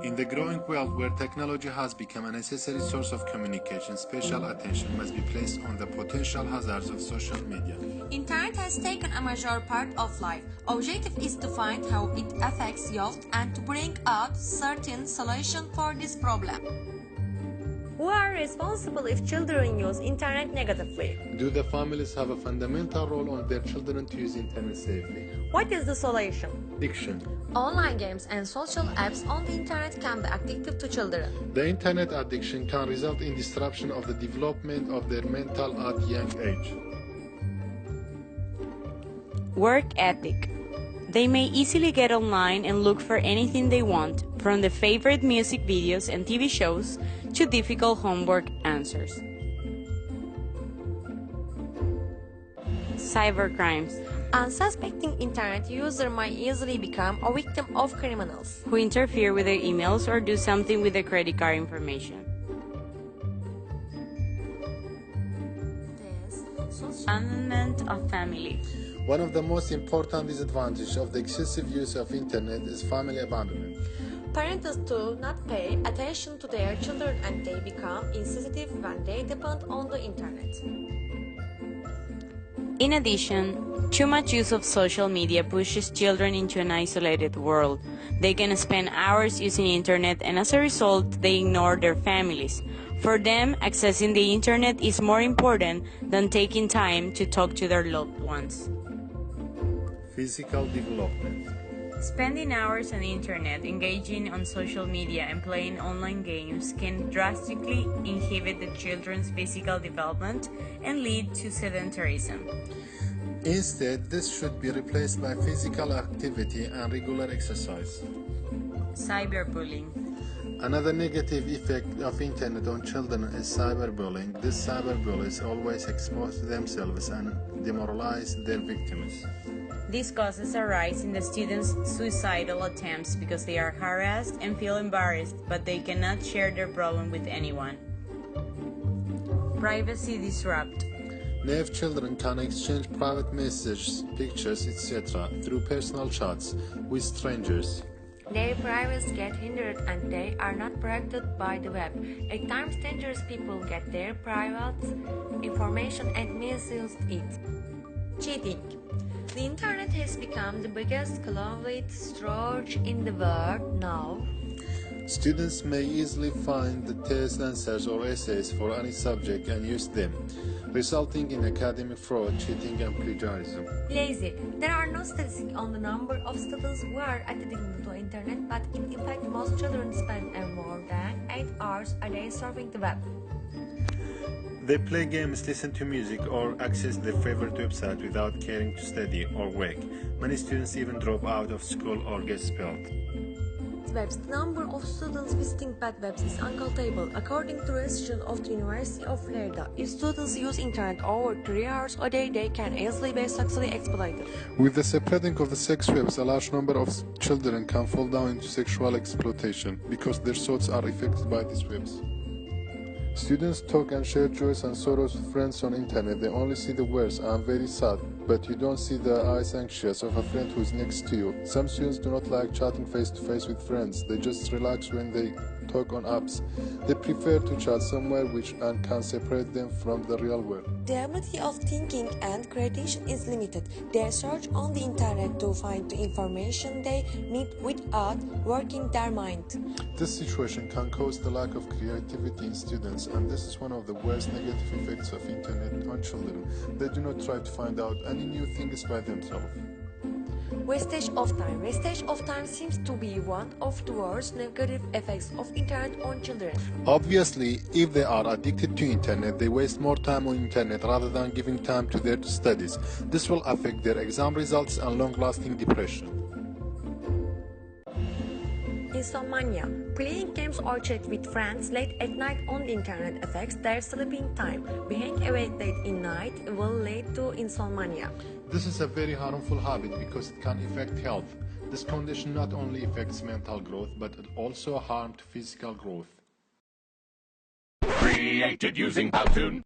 In the growing world where technology has become a necessary source of communication, special attention must be placed on the potential hazards of social media. Internet has taken a major part of life. Objective is to find how it affects youth and to bring out certain solution for this problem. Who are responsible if children use internet negatively? Do the families have a fundamental role on their children to use internet safely? What is the solution? Addiction. Online games and social apps on the internet can be addictive to children. The internet addiction can result in disruption of the development of their mental at young age. Work ethic. They may easily get online and look for anything they want, from the favorite music videos and TV shows to difficult homework answers. Cybercrimes. Unsuspecting internet user might easily become a victim of criminals Who interfere with their emails or do something with their credit card information. Abandonment of family. One of the most important disadvantages of the excessive use of internet is family abandonment. Parents do not pay attention to their children and they become insensitive when they depend on the internet. In addition, too much use of social media pushes children into an isolated world. They can spend hours using the internet and as a result, they ignore their families. For them, accessing the internet is more important than taking time to talk to their loved ones. Physical development. Spending hours on the internet, engaging on social media, and playing online games can drastically inhibit the children's physical development and lead to sedentarism. Instead, this should be replaced by physical activity and regular exercise. Cyberbullying. Another negative effect of internet on children is cyberbullying. These cyberbullies always expose themselves and demoralize their victims. This causes a rise in the students' suicidal attempts because they are harassed and feel embarrassed, but they cannot share their problem with anyone. Privacy disrupt. Naive children can exchange private messages, pictures, etc. through personal chats with strangers. Their privacy gets hindered and they are not protected by the web. At times, dangerous people get their private information and misuse it. Cheating. The internet has become the biggest cloud storage in the world now. Students may easily find the test answers or essays for any subject and use them, resulting in academic fraud, cheating, and plagiarism. Lazy. There are no statistics on the number of students who are addicted to the internet, but in fact most children spend more than 8 hours a day surfing the web. They play games, listen to music, or access their favorite website without caring to study or work. Many students even drop out of school or get expelled. The number of students visiting bad webs is uncountable. According to research of the University of Florida, if students use internet over 3 hours a day, they can easily be sexually exploited. With the spreading of the sex webs, a large number of children can fall down into sexual exploitation because their thoughts are affected by these webs. Students talk and share joys and sorrows with friends on internet. They only see the worst. I'm very sad, but you don't see the eyes anxious of a friend who's next to you. Some students do not like chatting face to face with friends. They just relax when they talk on apps. They prefer to chat somewhere which can separate them from the real world. The ability of thinking and creation is limited. They search on the internet to find the information they need without working their mind. This situation can cause the lack of creativity in students, and this is one of the worst negative effects of internet on children. They do not try to find out any new things by themselves. Wastage of time. Wastage of time seems to be one of the worst negative effects of internet on children. Obviously, if they are addicted to internet, they waste more time on internet rather than giving time to their studies. This will affect their exam results and long-lasting depression. Insomnia. Playing games or chat with friends late at night on the internet affects their sleeping time. Being awake late in night will lead to insomnia. This is a very harmful habit because it can affect health. This condition not only affects mental growth, but it also harms physical growth. Created using Powtoon.